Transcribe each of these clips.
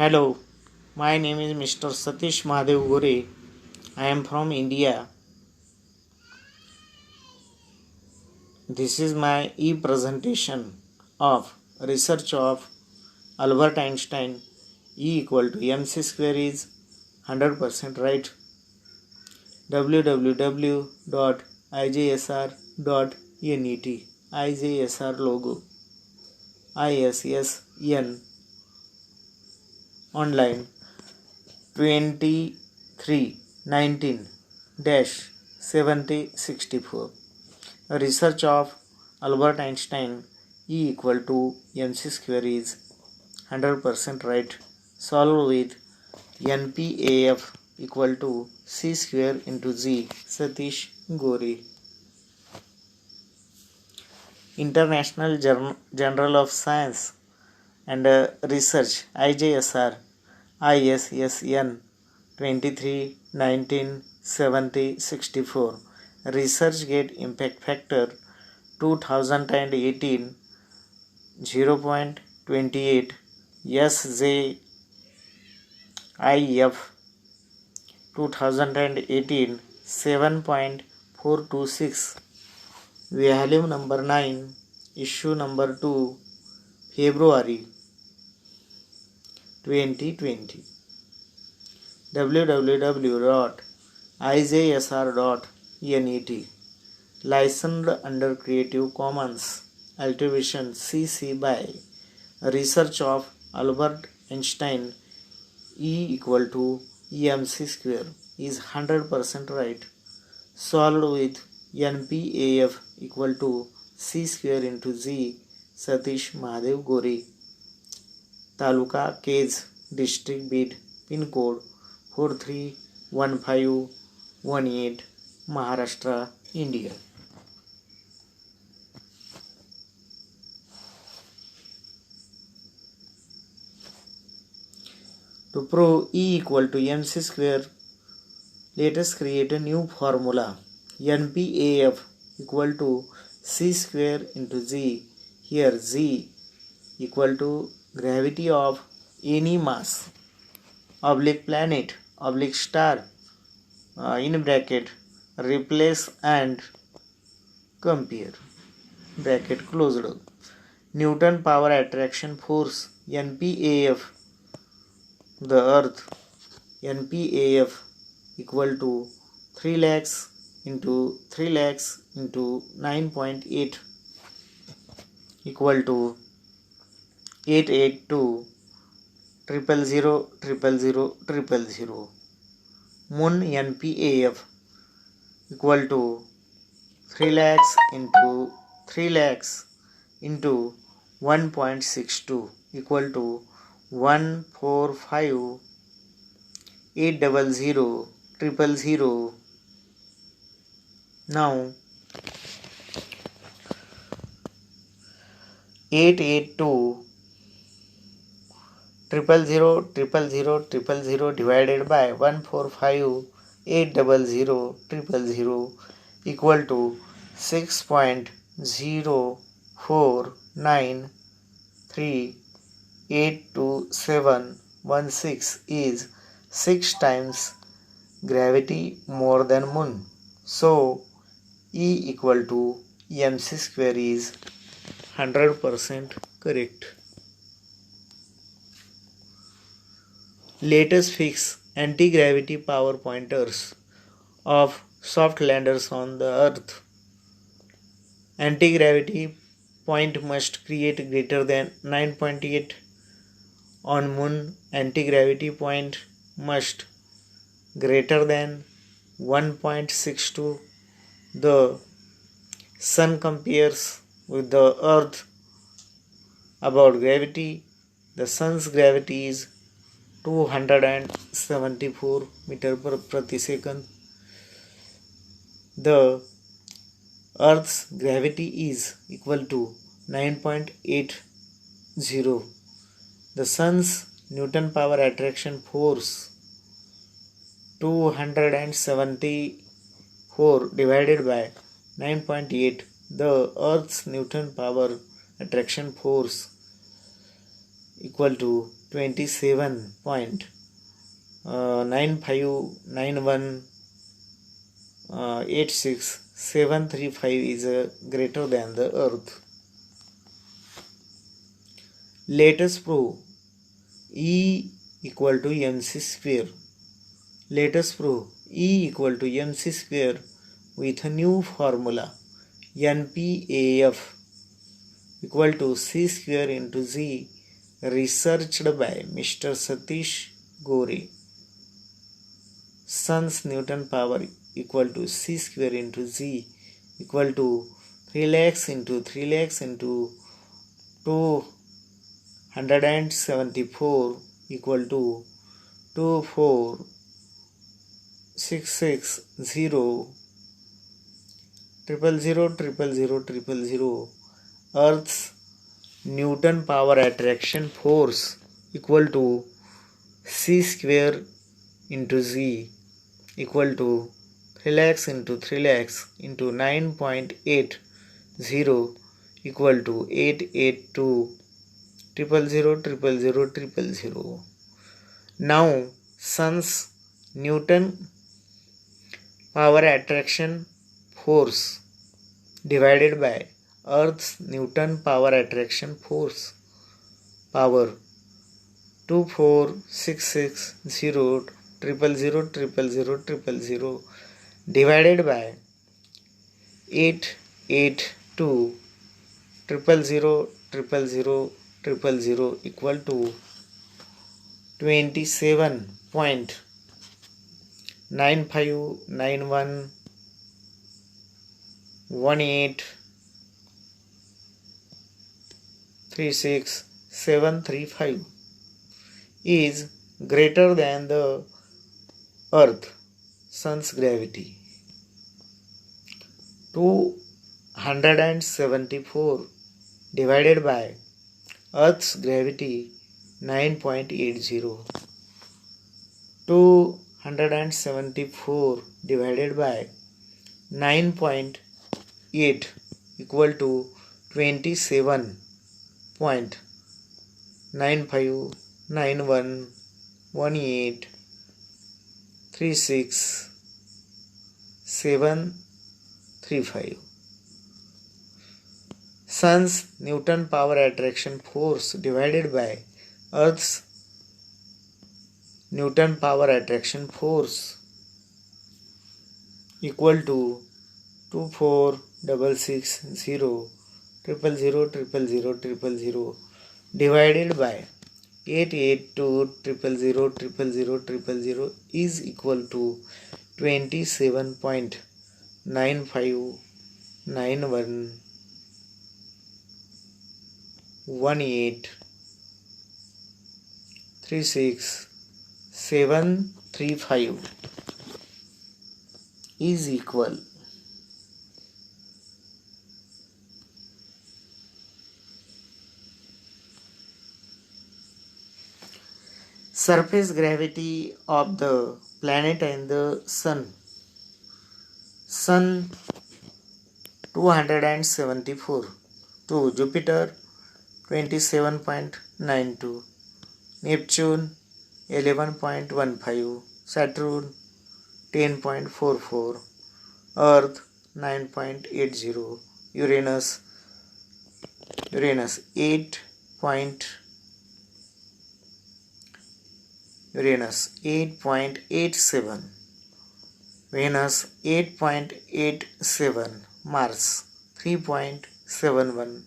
Hello, my name is Mr. Satish Mahadev Gore. I am from India. This is my e-presentation of research of Albert Einstein. E equal to mc square is 100% right. www.ijsr.net IJSR logo ISSN online 2319-7064. Research of Albert Einstein E equal to mc square is 100% right. Solve with NPAF equal to c square into z. Satish Gore. International Journal of Science and Research IJSR ISSN 2319-7064. ResearchGate Impact Factor 2018 0.28 SJIF 2018 7.426 Volume number 9 Issue number 2 February 2020 www.ijsr.net Licensed under Creative Commons Attribution CC by Research of Albert Einstein E equal to mc square is 100% right. Solved with NPAF equal to c square into z. Satish Mahadev Gore. Taluka Keज District Bid Pin Code 431518 Maharashtra India. To prove E equal to mc square, let us create a new formula. NPAF equal to c square into z. Here z equal to gravity of any mass oblique planet oblique star in bracket replace and compare bracket closed. Newton power attraction force NPAF the earth NPAF equal to 3 lakhs into 9.8 equal to 882 000 Moon NPAF equal to 3 lakhs into 1.62 equal to 145,800,000. Now 882 000 divided by 145,800,000 equal to 6.0493821716 is 6 times gravity more than Moon. So E equal to mc square is 100% correct. Let us fix anti-gravity power pointers of soft landers on the Earth. Anti-gravity point must create greater than 9.8 on Moon. Anti-gravity point must greater than 1.62. The Sun compares with the Earth about gravity. The Sun's gravity is 274 meter per prati second. The Earth's gravity is equal to 9.80. The Sun's Newton power attraction force 274 divided by 9.8. The Earth's Newton power attraction force equal to 27.959186,735 is greater than the Earth. Let us prove E equal to mc square. Let us prove E equal to mc square with a new formula. NPAF equal to C square into Z, researched by Mr. Satish Gore. Sun's Newton power equal to C square into Z equal to 3 lakhs into 274 equal to 24660 Earth's Newton power attraction force equal to C square into Z equal to 3 lakhs into 9.80 equal to 882,000,000,000,000. Now Sun's Newton power attraction force divided by Earth's Newton power attraction force power 24660,000,000,000,000 divided by 882,000,000,000,000 equal to 27.911836,735 is greater than the Earth, Sun's gravity. 274 divided by Earth's gravity 9.80. 274 divided by 9.8 equal to 27.911836,735. Sun's Newton power attraction force divided by Earth's Newton power attraction force equal to 24660,000,000,000,000 divided by 882,000,000,000,000,000 is equal to 27.95911836,735 is equal. Surface gravity of the planet and the Sun. Sun 274, to Jupiter 27.92, Neptune 11.15, Saturn 10.44, Earth 9.80, Uranus 8.87, Venus 8.87, Mars 3.71,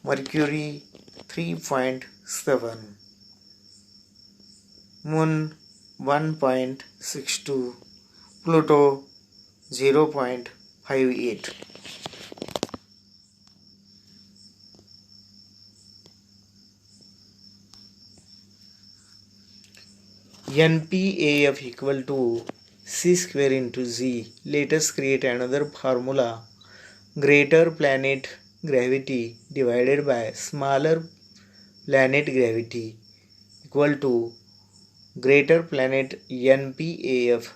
Mercury 3.7, Moon 1.62, Pluto 0.58. NPAF equal to C square into Z. Let us create another formula. Greater planet gravity divided by smaller planet gravity equal to greater planet NPAF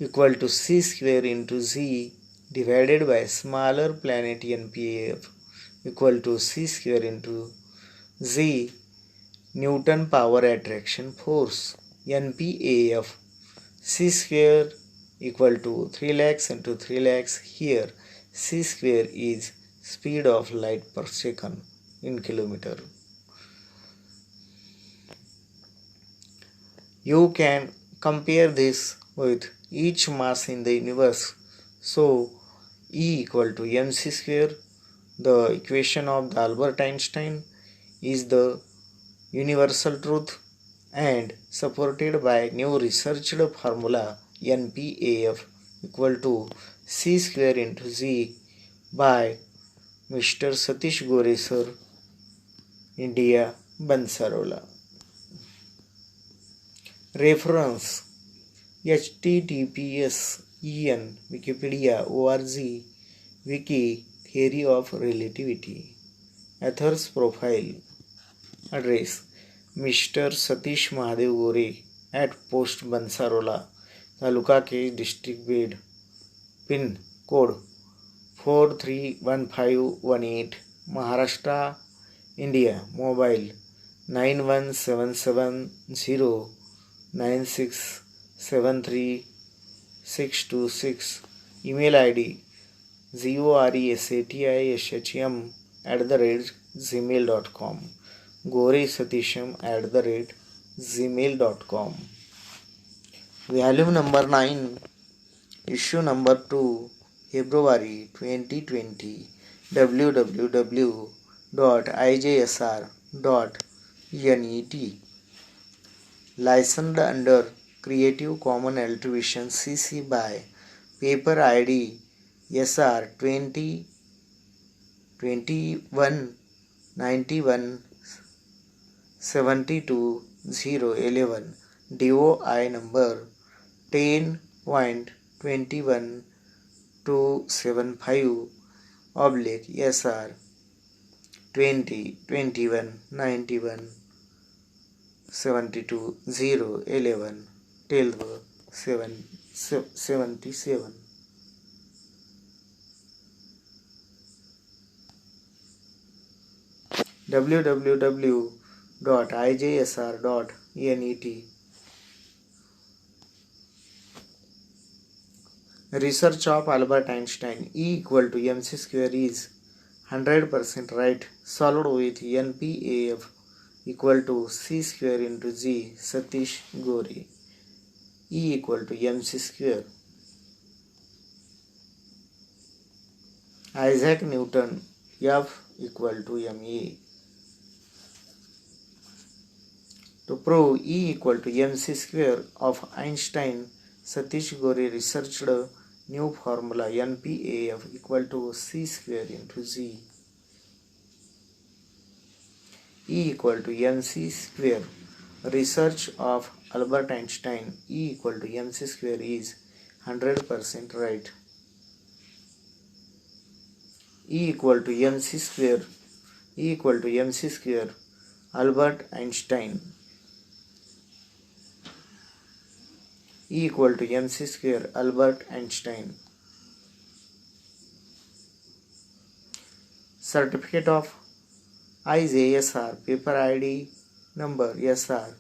equal to C square into Z divided by smaller planet NPAF equal to C square into Z Newton power attraction force NPAF. C square equal to 3 lakhs into 3 lakhs. Here c square is speed of light per second in kilometer. You can compare this with each mass in the universe. So E equal to mc square. The equation of the Albert Einstein is the universal truth and supported by new researched formula NPAF equal to c square into z by Mr. Satish Gore sir, India, Bansarola. Reference https en wikipedia org wiki theory of relativity. Author's profile. Address Mr. Satish Mahadev Gore at Post Bansarola, Taluka के district bed. Pin code 431518 Maharashtra India. Mobile 917709673626. Email ID goresatishim@gmail.com. goresatishim@gmail.com. Volume number 9, issue number 2, February 2020. www.ijsr.net. Licensed under Creative Commons Attribution CC by Paper ID SR 202191720011. DOI number 10.21275/SR 202191720011 12/7/77. www.ijsr.net. Research of Albert Einstein. E equal to mc square is 100% right, solved with NPAF equal to c square into z. Satish Gore. E equal to mc square. Isaac Newton. F equal to ma. To prove E equal to mc square of Einstein, Satish Gore researched new formula NPAF equal to c square into z. E equal to mc square. Research of Albert Einstein. E equal to mc square is 100% right. E equal to mc square. E equal to mc square. Albert Einstein. E equal to mc square. Albert Einstein. Certificate of IJSR. Paper ID number SR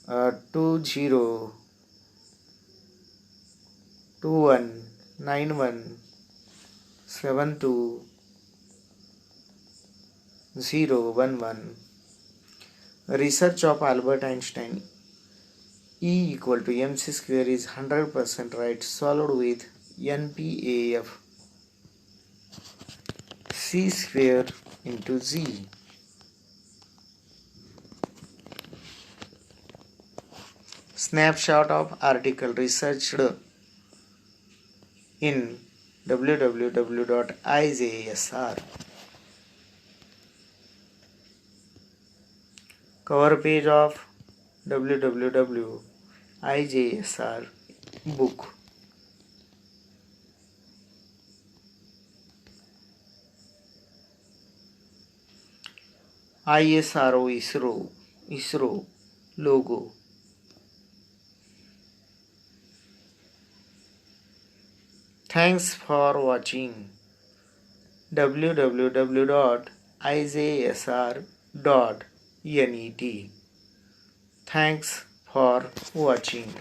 202191720011. Research of Albert Einstein. E equal to mc square is 100% right, solved with NPAF c square into z. Snapshot of article researched in www.ijsr. Cover page of www.ijsr book. ISRO logo. Thanks for watching. www.ijsr.net NET. Thanks for watching.